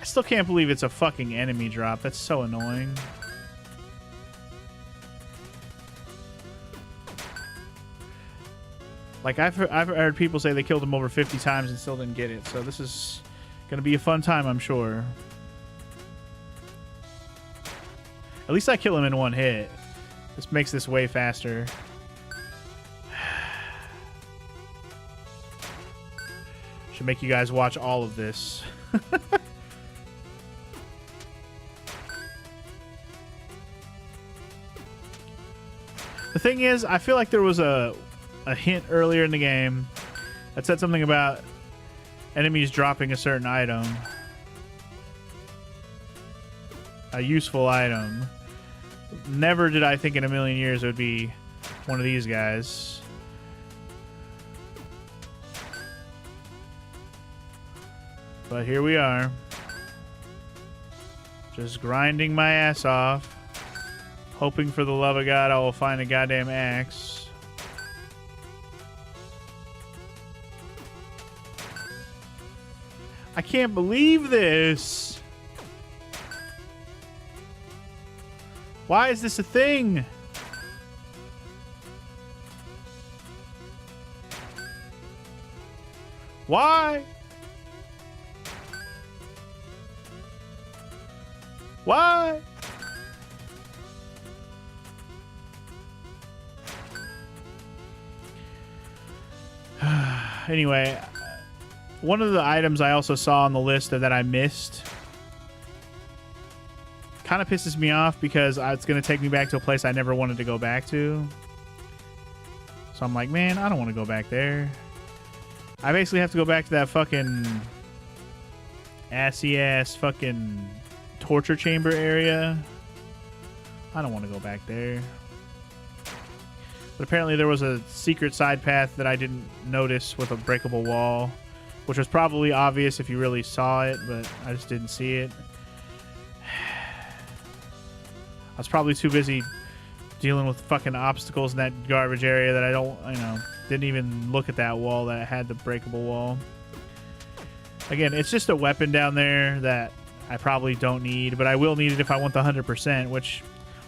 Speaker 1: I still can't believe it's a fucking enemy drop. That's so annoying. Like, I've heard people say they killed him over 50 times and still didn't get it. So this is going to be a fun time, I'm sure. At least I kill him in one hit. This makes this way faster. Should make you guys watch all of this. The thing is, I feel like there was a hint earlier in the game that said something about enemies dropping a certain item. A useful item. Never did I think in a million years it would be one of these guys. But here we are. Just grinding my ass off. Hoping for the love of God I will find a goddamn axe. I can't believe this. Why is this a thing? Why? Why? Anyway, one of the items I also saw on the list that I missed kind of pisses me off because it's going to take me back to a place I never wanted to go back to. So I'm like, man, I don't want to go back there. I basically have to go back to that fucking assy-ass fucking torture chamber area. I don't want to go back there. But apparently there was a secret side path that I didn't notice with a breakable wall, which was probably obvious if you really saw it, but I just didn't see it. I was probably too busy dealing with fucking obstacles in that garbage area that I don't, didn't even look at that wall that had the breakable wall. Again, it's just a weapon down there that I probably don't need, but I will need it if I want the 100%, which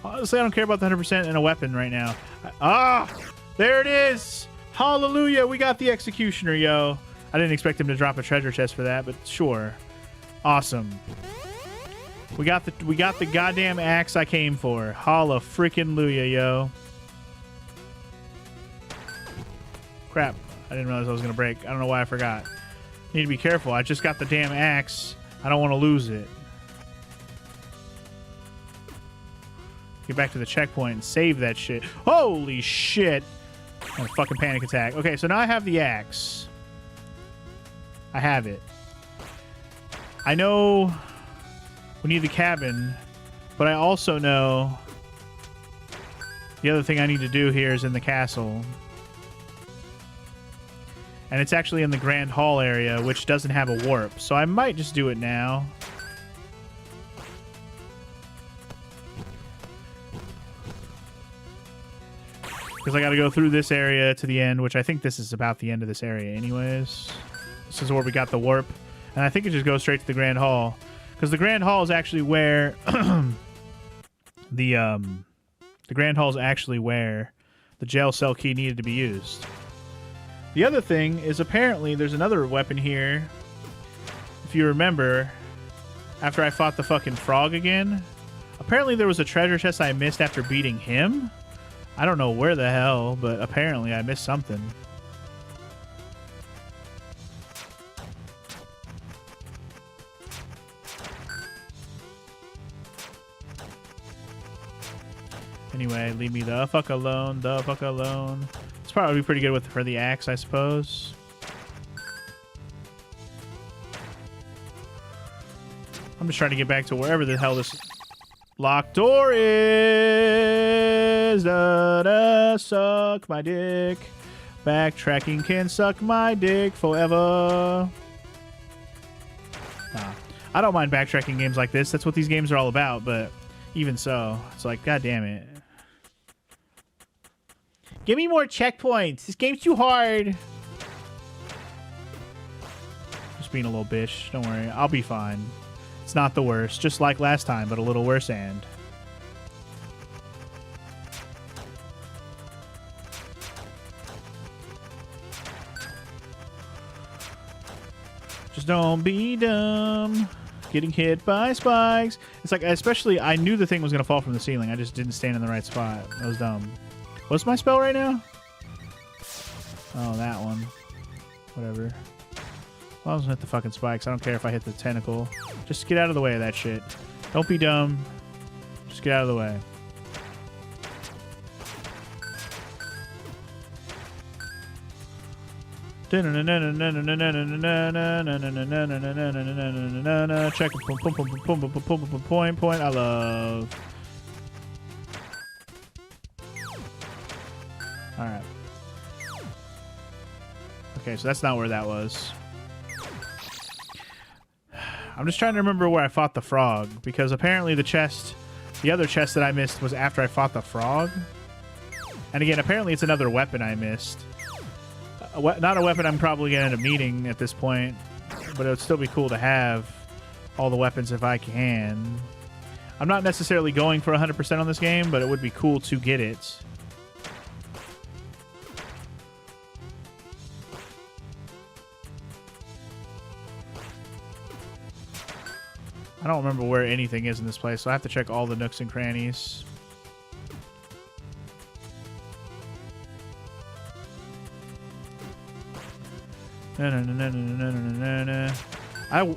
Speaker 1: honestly I don't care about the 100% in a weapon right now. There it is! Hallelujah, we got the Executioner, yo. I didn't expect him to drop a treasure chest for that, but sure. Awesome. We got the goddamn axe I came for. Holla frickin' Luya, yo. Crap. I didn't realize I was gonna break. I don't know why I forgot. Need to be careful. I just got the damn axe. I don't want to lose it. Get back to the checkpoint and save that shit. Holy shit. And a fucking panic attack. Okay, so now I have the axe. I have it. I know we need the cabin, but I also know the other thing I need to do here is in the castle. And it's actually in the Grand Hall area, which doesn't have a warp. So I might just do it now. Because I got to go through this area to the end, which I think this is about the end of this area anyways. This is where we got the warp. And I think it just goes straight to the Grand Hall. Because the Grand Hall is actually where... the Grand Hall is actually where the jail cell key needed to be used. The other thing is apparently there's another weapon here. If you remember, after I fought the fucking frog again, apparently there was a treasure chest I missed after beating him. I don't know where the hell, but apparently I missed something. Anyway, leave me the fuck alone, the fuck alone. It's probably pretty good for the axe, I suppose. I'm just trying to get back to wherever the hell this locked door is. Da-da, suck my dick. Backtracking can suck my dick forever. Nah, I don't mind backtracking games like this. That's what these games are all about, but even so, it's like, god damn it. Give me more checkpoints. This game's too hard. Just being a little bitch. Don't worry. I'll be fine. It's not the worst. Just like last time, but a little worse and... Just don't be dumb. Getting hit by spikes. It's like, especially, I knew the thing was going to fall from the ceiling. I just didn't stand in the right spot. That was dumb. What's my spell right now? Oh, that one. Whatever. As long as I hit the fucking spikes. I don't care if I hit the tentacle. Just get out of the way of that shit. Don't be dumb. Just get out of the way. Check point. I love. Alright. Okay, so that's not where that was. I'm just trying to remember where I fought the frog, because apparently the other chest that I missed was after I fought the frog. And again, apparently it's another weapon I missed. Not a weapon I'm probably going to end up needing at this point, but it would still be cool to have all the weapons if I can. I'm not necessarily going for 100% on this game, but it would be cool to get it. I don't remember where anything is in this place, so I have to check all the nooks and crannies. I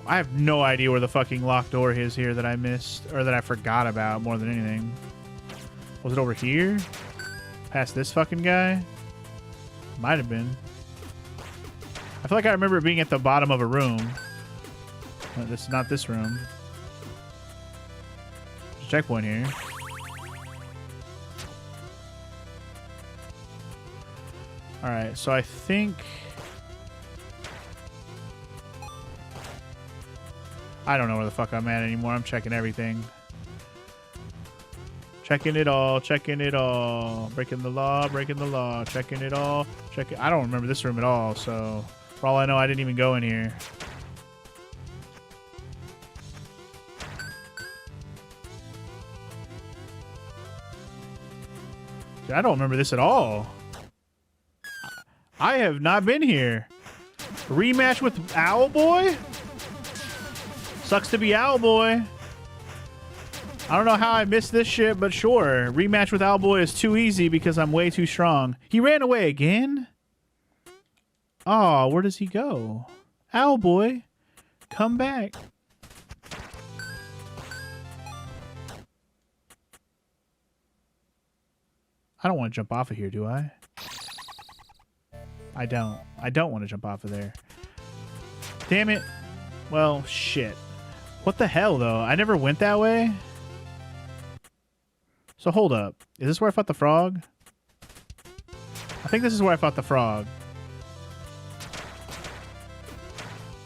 Speaker 1: have no idea where the fucking locked door is here that I missed, or that I forgot about more than anything. Was it over here? Past this fucking guy? Might have been. I feel like I remember it being at the bottom of a room. This is not this room. There's a checkpoint here. Alright, so I think... I don't know where the fuck I'm at anymore. I'm checking everything. Checking it all. Checking it all. Breaking the law. Breaking the law. Checking it all. Checking. I don't remember this room at all, so... For all I know, I didn't even go in here. Dude, I don't remember this at all. I have not been here. Rematch with Owlboy? Sucks to be Owlboy. I don't know how I missed this shit, but sure. Rematch with Owlboy is too easy because I'm way too strong. He ran away again? Oh, where does he go? Owlboy, come back. I don't want to jump off of here, do I? I don't. I don't want to jump off of there. Damn it. Well, shit. What the hell, though? I never went that way? So hold up. Is this where I fought the frog? I think this is where I fought the frog.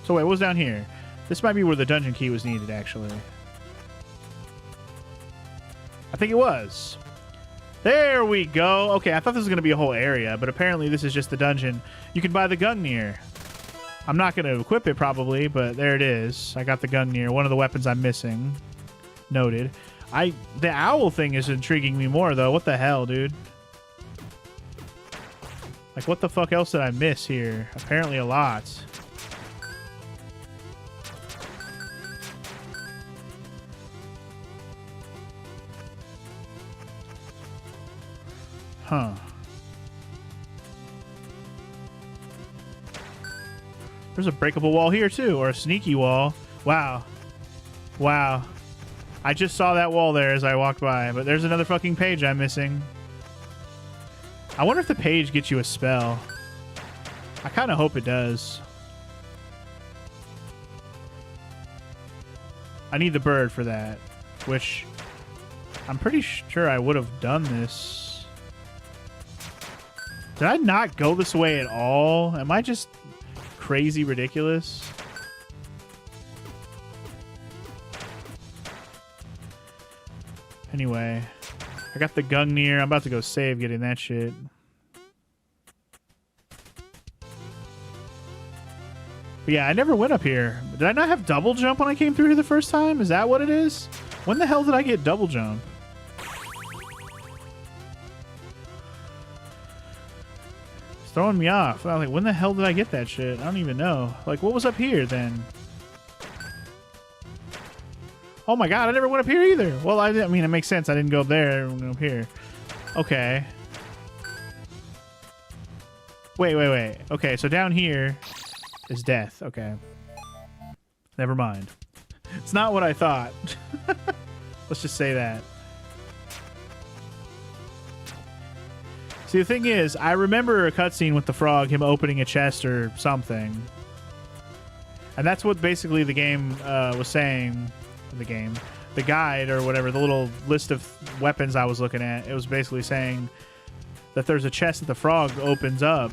Speaker 1: So wait, what was down here? This might be where the dungeon key was needed, actually. I think it was. There we go. Okay, I thought this was going to be a whole area, but apparently this is just the dungeon. You can buy the Gungnir. I'm not going to equip it probably, but there it is. I got the Gungnir, one of the weapons I'm missing. Noted. The owl thing is intriguing me more, though. What the hell, dude? Like, what the fuck else did I miss here? Apparently a lot. Huh. There's a breakable wall here, too. Or a sneaky wall. Wow. Wow. I just saw that wall there as I walked by. But there's another fucking page I'm missing. I wonder if the page gets you a spell. I kind of hope it does. I need the bird for that. Which I'm pretty sure I would have done this. Did I not go this way at all? Am I just crazy ridiculous? Anyway, I got the Gungnir. I'm about to go save getting that shit. But yeah, I never went up here. Did I not have double jump when I came through here the first time? Is that what it is? When the hell did I get double jump? It's throwing me off. I'm like, when the hell did I get that shit? I don't even know. Like, what was up here then? Oh my god, I never went up here either. Well, I mean, it makes sense. I didn't go up there. I went up here. Okay. Wait. Okay, so down here is death. Okay. Never mind. It's not what I thought. Let's just say that. See, the thing is, I remember a cutscene with the frog, him opening a chest or something. And that's what basically the game was saying. The guide or whatever, the little list of weapons I was looking at, it was basically saying that there's a chest that the frog opens up.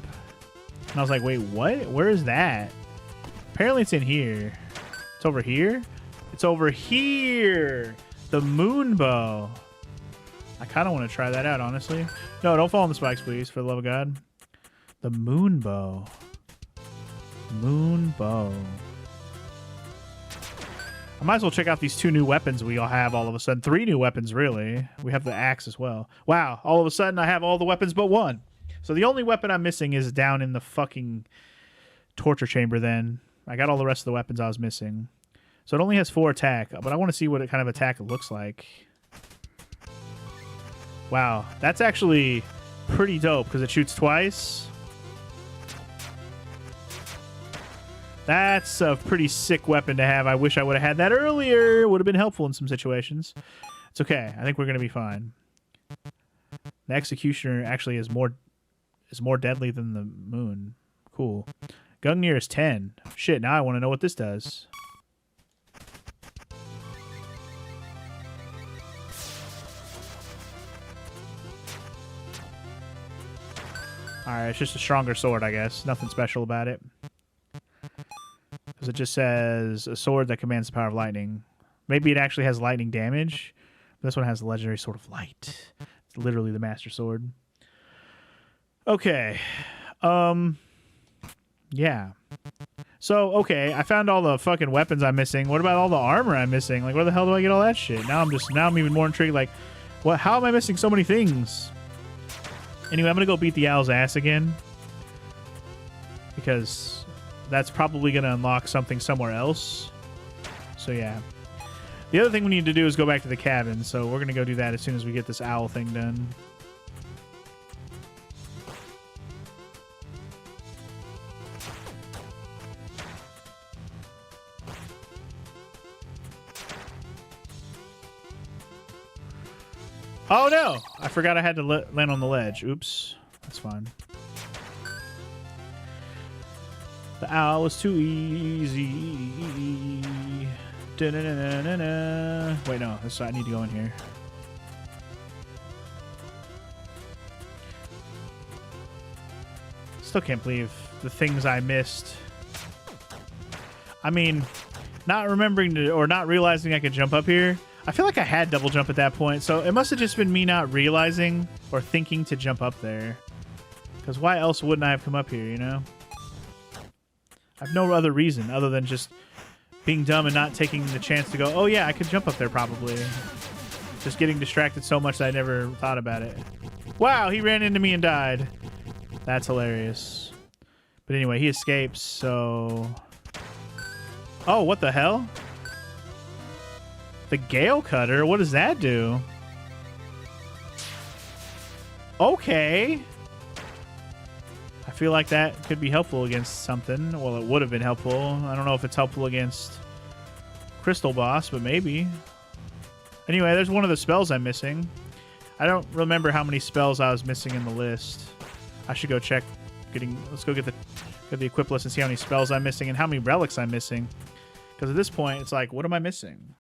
Speaker 1: And I was like, wait, what? Where is that? Apparently it's in here. It's over here? It's over here! The moon bow. I kind of want to try that out, honestly. No, don't fall on the spikes, please, for the love of God. The moon bow. Moon bow. I might as well check out these 2 new weapons we all have all of a sudden. 3 new weapons, really. We have the axe as well. Wow, all of a sudden I have all the weapons but 1. So the only weapon I'm missing is down in the fucking torture chamber then. I got all the rest of the weapons I was missing. So it only has 4 attack, but I want to see what kind of attack it looks like. Wow, that's actually pretty dope because it shoots twice. That's a pretty sick weapon to have. I wish I would have had that earlier. It would have been helpful in some situations. It's okay. I think we're going to be fine. The Executioner actually is more deadly than the moon. Cool. Gungnir is 10. Shit, now I want to know what this does. Alright, it's just a stronger sword, I guess. Nothing special about it. Because it just says a sword that commands the power of lightning. Maybe it actually has lightning damage. This one has the legendary sword of light. It's literally the master sword. Okay. Yeah. So, okay, I found all the fucking weapons I'm missing. What about all the armor I'm missing? Like, where the hell do I get all that shit? Now I'm even more intrigued. Like, what? How am I missing so many things? Anyway, I'm gonna go beat the owl's ass again. because that's probably going to unlock something somewhere else. So yeah. The other thing we need to do is go back to the cabin, so we're going to go do that as soon as we get this owl thing done. Oh no! I forgot I had to land on the ledge. Oops. That's fine. The owl was too easy. Da-na-na-na-na. Wait, no. I need to go in here. Still can't believe the things I missed. I mean, not remembering to, or not realizing I could jump up here. I feel like I had double jump at that point, so it must have just been me not realizing or thinking to jump up there. Because why else wouldn't I have come up here, you know? I have no other reason other than just being dumb and not taking the chance to go, oh yeah, I could jump up there probably. Just getting distracted so much that I never thought about it. Wow, he ran into me and died. That's hilarious. But anyway, he escapes, so... Oh, what the hell? The Gale Cutter? What does that do? Okay. I feel like that could be helpful against something. Well, it would have been helpful. I don't know if it's helpful against Crystal Boss, but maybe. Anyway, there's one of the spells I'm missing. I don't remember how many spells I was missing in the list. I should go check. Let's go get the equip list and see how many spells I'm missing and how many relics I'm missing. Because at this point, it's like, what am I missing?